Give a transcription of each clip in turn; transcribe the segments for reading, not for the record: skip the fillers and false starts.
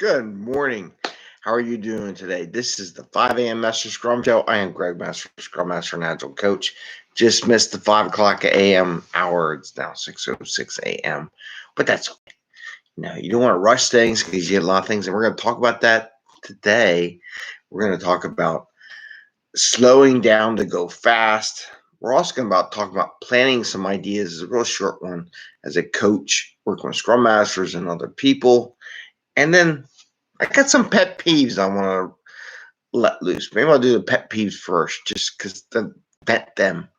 Good morning. How are you doing today? This is the 5 a.m. Mester Scrum Show. I am Greg, Mester Scrum Master and Agile Coach. Just missed the 5 o'clock a.m. hour. It's now 6:06 a.m. But that's okay. You don't want to rush things because you get a lot of things, and we're going to talk about that today. We're going to talk about slowing down to go fast. We're also going to talk about planning some ideas. It's a real short one as a coach, working with Scrum Masters and other people. And then I got some pet peeves I want to let loose. Maybe I'll do the pet peeves first, just because pet them.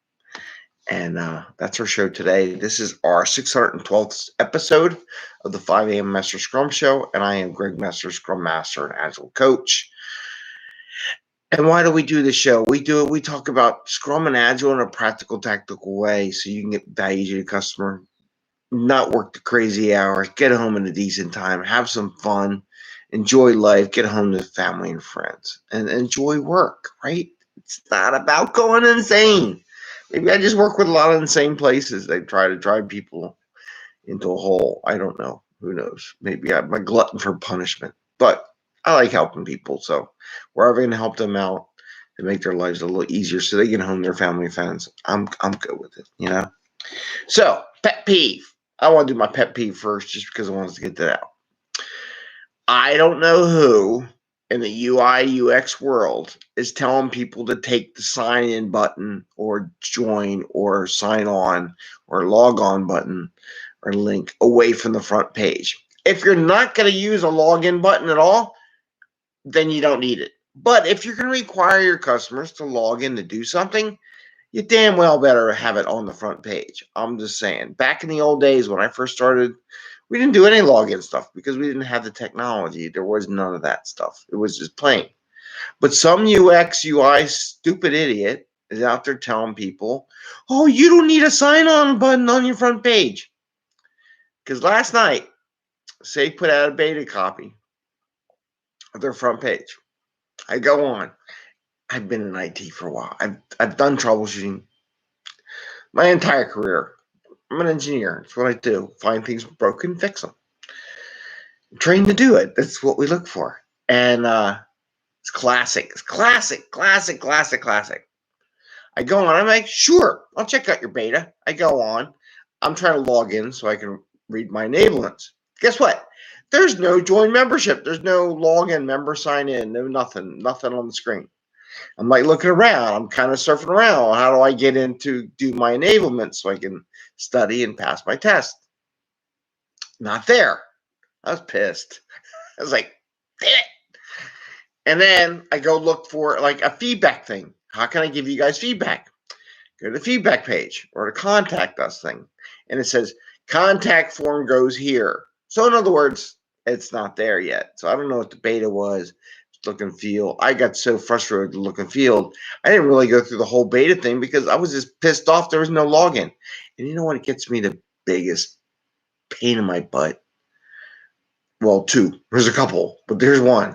And that's our show today. This is our 612th episode of the 5 a.m. Mester Scrum Show, and I am Greg Mester, Scrum Master and Agile Coach. And why do we do this show? We talk about Scrum and Agile in a practical, tactical way so you can get value to your customer, not work the crazy hours, get home in a decent time, have some fun, enjoy life, get home to family and friends, and enjoy work, right? It's not about going insane. Maybe I just work with a lot of insane places. They try to drive people into a hole. I don't know. Who knows? Maybe I'm a glutton for punishment. But I like helping people, so wherever I can help them out to make their lives a little easier so they get home to their family and friends, I'm good with it, So, pet peeve. I want to do my pet peeve first just because I wanted to get that out. I don't know who in the UI UX world is telling people to take the sign in button or join or sign on or log on button or link away from the front page. If you're not going to use a login button at all, then you don't need it. But if you're going to require your customers to log in to do something, you damn well better have it on the front page. I'm just saying. Back in the old days when I first started, we didn't do any login stuff because we didn't have the technology. There was none of that stuff. It was just plain. But some UX, UI stupid idiot is out there telling people, oh, you don't need a sign-on button on your front page. Because last night, say put out a beta copy of their front page. I go on. I've been in IT for a while. I've done troubleshooting my entire career. I'm an engineer. It's what I do. Find things broken, fix them. I'm trained to do it. That's what we look for. And it's classic. It's classic. I go on. I'm like, sure, I'll check out your beta. I go on. I'm trying to log in so I can read my enablements. Guess what? There's no join membership. There's no login, member sign in. No nothing on the screen. I'm like looking around. I'm kind of surfing around. How do I get in to do my enablement so I can study and pass my test? Not there. I was pissed. I was like, damn it. And then I go look for like a feedback thing. How can I give you guys feedback? Go to the feedback page or the contact us thing. And it says contact form goes here. So in other words, it's not there yet. So I don't know what the beta was. Look and feel. I got so frustrated with the look and feel. I didn't really go through the whole beta thing because I was just pissed off there was no login. And you know what gets me the biggest pain in my butt? Well, two. There's a couple, but there's one.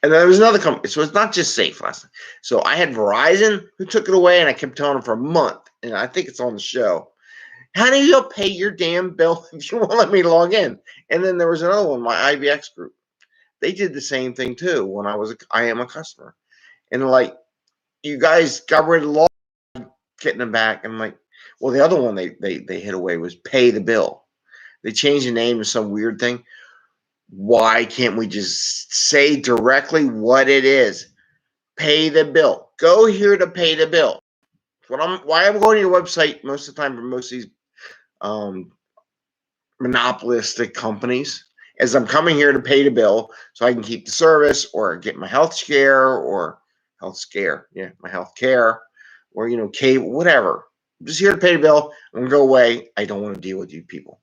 And then there was another company. So it's not just safe last night. So I had Verizon who took it away, and I kept telling them for a month. And I think it's on the show. How do you pay your damn bill if you won't let me log in? And then there was another one, my IBX group. They did the same thing too when I am a customer. And like, you guys got rid of the law, getting them back. And I'm like, well, the other one they hit away was pay the bill. They changed the name to some weird thing. Why can't we just say directly what it is? Pay the bill. Go here to pay the bill. Why I'm going to your website most of the time for most of these monopolistic companies is I'm coming here to pay the bill so I can keep the service or get my health care or my health care or, cable, whatever. I'm just here to pay the bill. I'm going to go away. I don't want to deal with you people.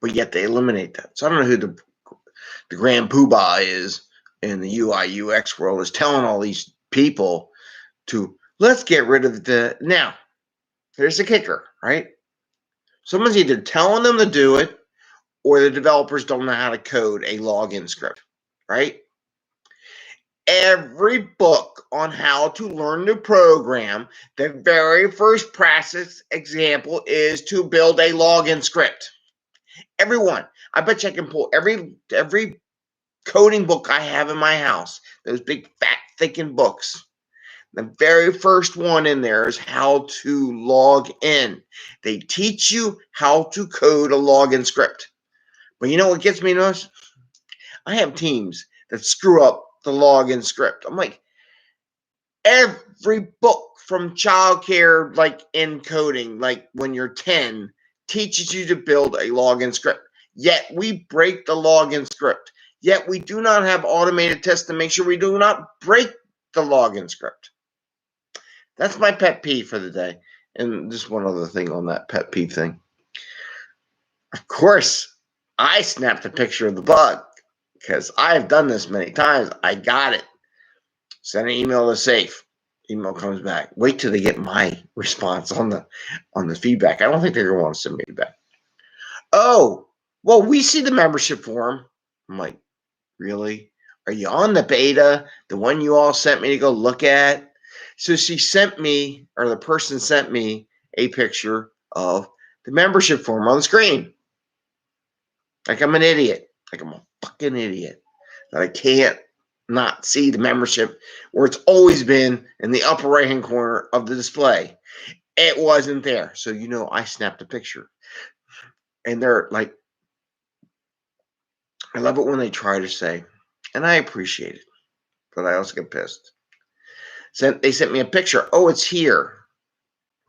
But yet they eliminate that. So I don't know who the grand poobah is in the UI UX world is telling all these people to let's get rid of now. Here's the kicker, right? Someone's either telling them to do it or the developers don't know how to code a login script, right? Every book on how to learn to program, the very first practice example is to build a login script. Everyone. I bet you I can pull every coding book I have in my house, those big, fat, thickened books. The very first one in there is how to log in. They teach you how to code a login script. But you know what gets me nuts? I have teams that screw up the login script. I'm like, every book from childcare, like in coding, like when you're 10, teaches you to build a login script. Yet we break the login script. Yet we do not have automated tests to make sure we do not break the login script. That's my pet peeve for the day. And just one other thing on that pet peeve thing. Of course, I snapped a picture of the bug because I've done this many times. I got it. Send an email to safe. Email comes back. Wait till they get my response on the feedback. I don't think they're going to want to send me back. Oh, well, we see the membership form. I'm like, really? Are you on the beta? The one you all sent me to go look at? So she sent me, or the person sent me, a picture of the membership form on the screen. Like I'm an idiot. Like I'm a fucking idiot. That I can't not see the membership where it's always been in the upper right hand corner of the display. It wasn't there. So, I snapped a picture. And they're like, I love it when they try to say, and I appreciate it, but I also get pissed. They sent me a picture. Oh, it's here.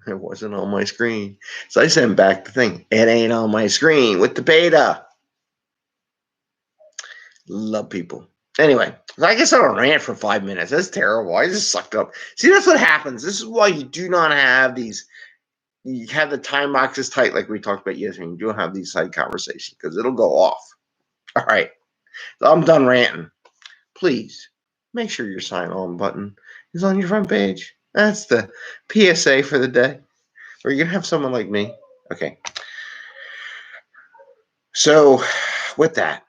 It wasn't on my screen. So I sent back the thing. It ain't on my screen with the beta. Love people. Anyway, I guess I don't rant for 5 minutes. That's terrible. I just sucked up. See, that's what happens. This is why you do not have these. You have the time boxes tight, like we talked about yesterday. You don't have these side conversations because it'll go off. All right. So I'm done ranting. Please make sure your sign on button is on your front page. That's the PSA for the day. Or you're going to have someone like me. Okay. So with that,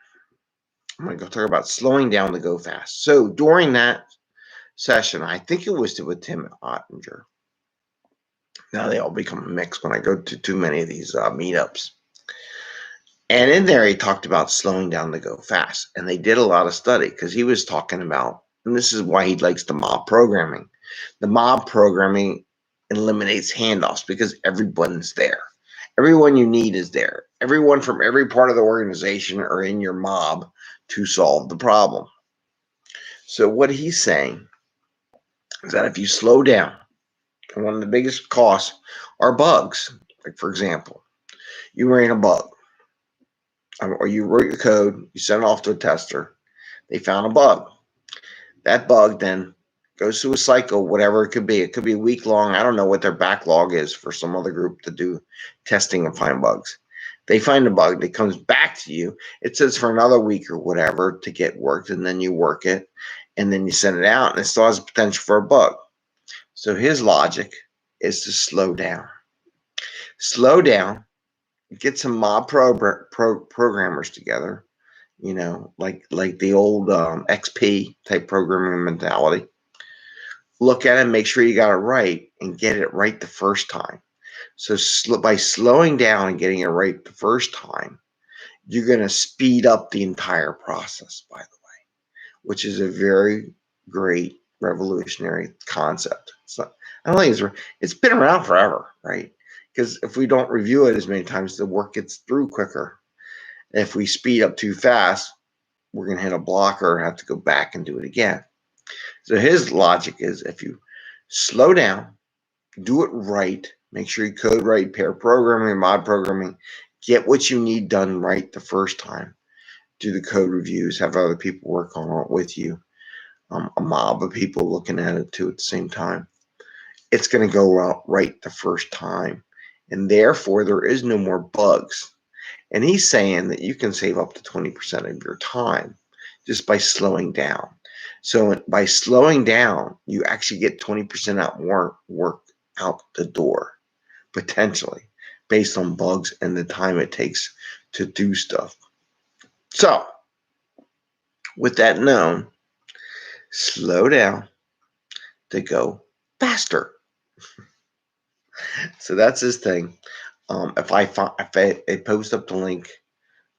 I'm going to go talk about slowing down to go fast. So during that session, I think it was with Tim Ottinger. Now they all become a mix when I go to too many of these meetups. And in there, he talked about slowing down to go fast. And they did a lot of study because he was talking about, and this is why he likes the mob programming. The mob programming eliminates handoffs because everyone's there. Everyone you need is there. Everyone from every part of the organization are in your mob to solve the problem. So what he's saying is that if you slow down, and one of the biggest costs are bugs. Like, for example, you ran a bug, or you wrote your code, you sent it off to a tester, they found a bug. That bug then goes through a cycle, whatever it could be. It could be a week long. I don't know what their backlog is for some other group to do testing and find bugs. They find a bug, it comes back to you. It says for another week or whatever to get worked, and then you work it, and then you send it out, and it still has potential for a bug. So his logic is to slow down. Slow down, get some mob programmers together, like the old XP type programming mentality. Look at it, make sure you got it right, and get it right the first time. So by slowing down and getting it right the first time, you're going to speed up the entire process, by the way, which is a very great revolutionary concept. So I don't think it's been around forever, right? Because if we don't review it as many times, the work gets through quicker. If we speed up too fast, we're going to hit a blocker and have to go back and do it again. So his logic is if you slow down, do it right, make sure you code right, pair programming, mod programming, get what you need done right the first time. Do the code reviews, have other people work on it with you, a mob of people looking at it too at the same time. It's going to go right the first time. And therefore, there is no more bugs. And he's saying that you can save up to 20% of your time just by slowing down. So by slowing down, you actually get 20% out more work out the door, potentially, based on bugs and the time it takes to do stuff. So, with that known, slow down to go faster. So that's his thing. If I post up the link,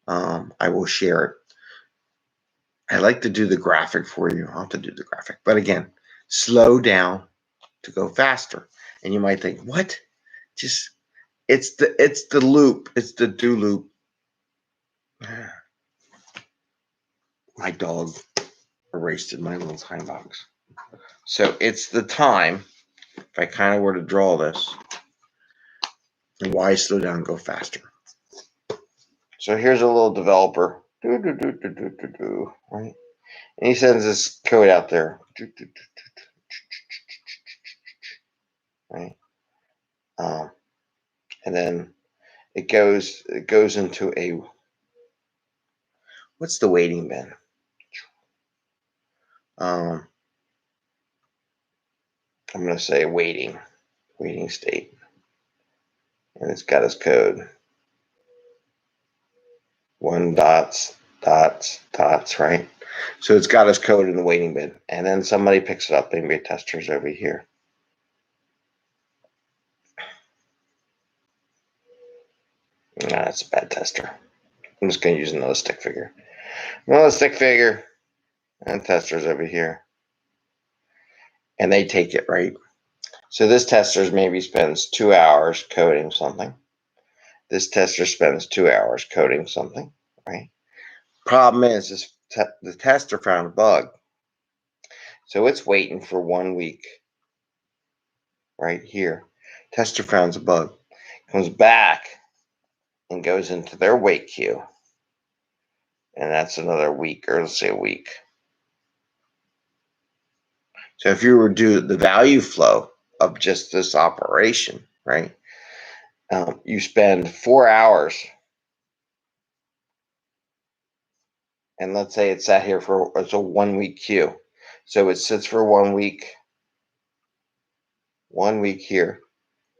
I will share it. I like to do the graphic for you. I'll have to do the graphic. But again, slow down to go faster. And you might think, what? Just it's the loop. It's the do loop. My dog erased my little time box. So it's the time, if I kind of were to draw this, and why slow down and go faster. So here's a little developer. Right? And he sends this code out there. Right? And then it goes into a, what's the waiting bin? I'm going to say waiting state. And it's got his code. 1 dots, right? So it's got his code in the waiting bin. And then somebody picks it up. Maybe a tester's over here. Nah, that's a bad tester. I'm just going to use another stick figure. Another stick figure. And tester's over here. And they take it, right? So this tester maybe spends 2 hours coding something. This tester spends 2 hours coding something, right? Problem is, the tester found a bug. So it's waiting for 1 week. Right here. Tester found a bug. Comes back and goes into their wait queue. And that's another week, or let's say a week. So if you were to do the value flow of just this operation, right? You spend 4 hours. And let's say it's sat here for, it's a 1 week queue. So it sits for 1 week. 1 week here.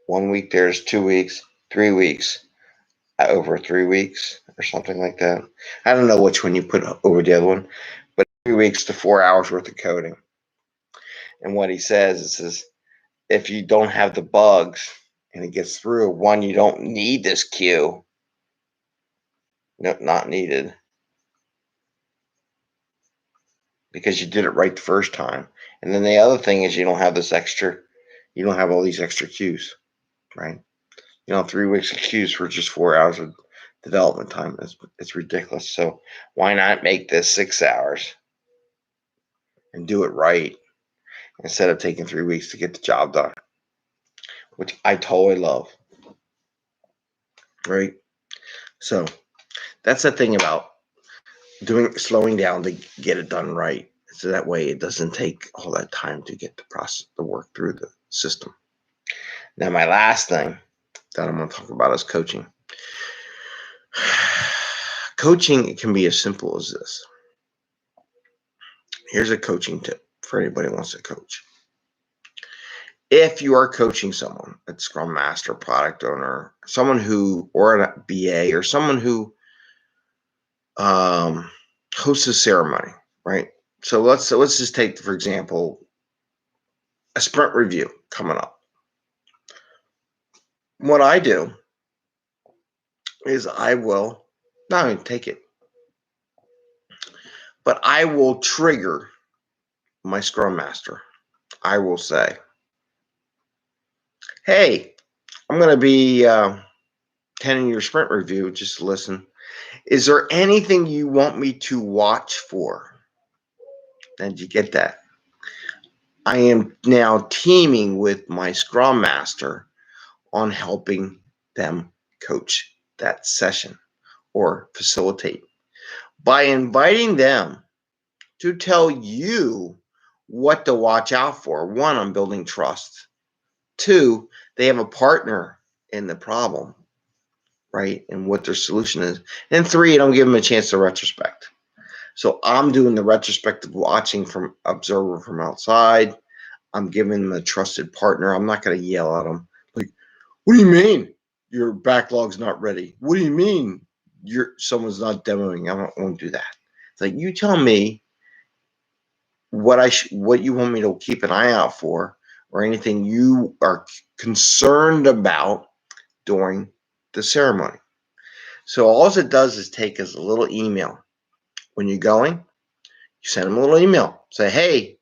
1 week there's 2 weeks, 3 weeks. Over 3 weeks or something like that. I don't know which one you put over the other one, but 3 weeks to 4 hours worth of coding. And what he says is if you don't have the bugs and it gets through, one, you don't need this queue. No, not needed. Because you did it right the first time. And then the other thing is you don't have all these extra queues, right? 3 weeks of queues for just 4 hours of development time. It's ridiculous. So why not make this 6 hours and do it right instead of taking 3 weeks to get the job done, which I totally love, right? So that's the thing about slowing down to get it done right. So that way it doesn't take all that time to get the work through the system. Now, my last thing that I'm going to talk about is coaching. Coaching can be as simple as this. Here's a coaching tip for anybody who wants to coach. If you are coaching someone, a Scrum Master, product owner, or a BA, or someone who hosts a ceremony, right? So let's just take, for example, a sprint review coming up. What I do is I will not only take it, but I will trigger my Scrum Master. I will say, hey, I'm going to be attending your sprint review. Just listen. Is there anything you want me to watch for? Did you get that? I am now teaming with my Scrum Master on helping them coach that session or facilitate by inviting them to tell you what to watch out for. One, I'm building trust. Two, they have a partner in the problem, right? And what their solution is. And three, don't give them a chance to retrospect. So I'm doing the retrospective watching from observer from outside. I'm giving them a trusted partner. I'm not going to yell at them. Like, what do you mean your backlog's not ready? What do you mean someone's not demoing? I won't do that. It's like, you tell me what you want me to keep an eye out for, or anything you are concerned about during the ceremony. So all it does is take us a little email. When you're going, You send them a little email. Say, hey,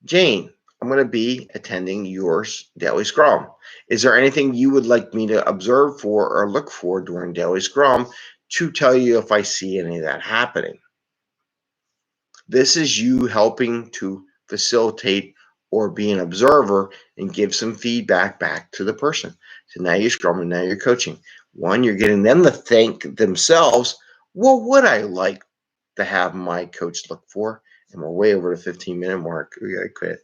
Jane, I'm going to be attending your daily scrum. Is there anything you would like me to observe for or look for during daily scrum to tell you if I see any of that happening? This is you helping to facilitate or be an observer and give some feedback back to the person. So now you're scrumming, now you're coaching. One, you're getting them to think themselves, what would I like to have my coach look for? And we're way over the 15-minute mark. We gotta quit.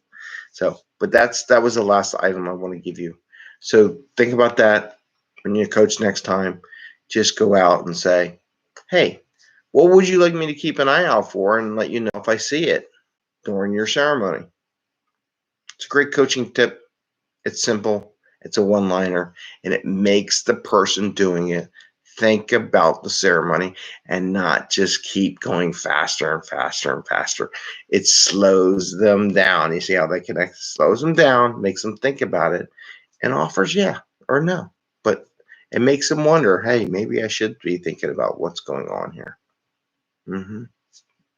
So, but that was the last item I want to give you. So think about that when you coach next time. Just go out and say, hey, what would you like me to keep an eye out for and let you know if I see it during your ceremony? It's a great coaching tip. It's simple. It's a one-liner, and it makes the person doing it think about the ceremony and not just keep going faster and faster and faster. It slows them down. You see how they connect? Slows them down, makes them think about it, and offers yeah or no. But it makes them wonder, hey, maybe I should be thinking about what's going on here.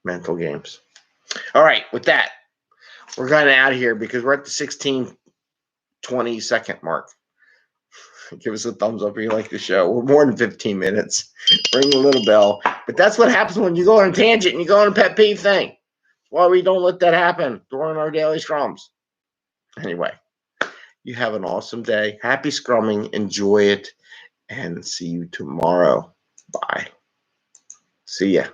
Mental games. All right, with that, we're going out of here because we're at the 16-20 second mark. Give us a thumbs up if you like the show. We're more than 15 minutes. Ring the little bell. But that's what happens when you go on a tangent and you go on a pet peeve thing. Why we don't let that happen during our daily scrums. Anyway, you have an awesome day. Happy scrumming. Enjoy it. And see you tomorrow. Bye. See ya.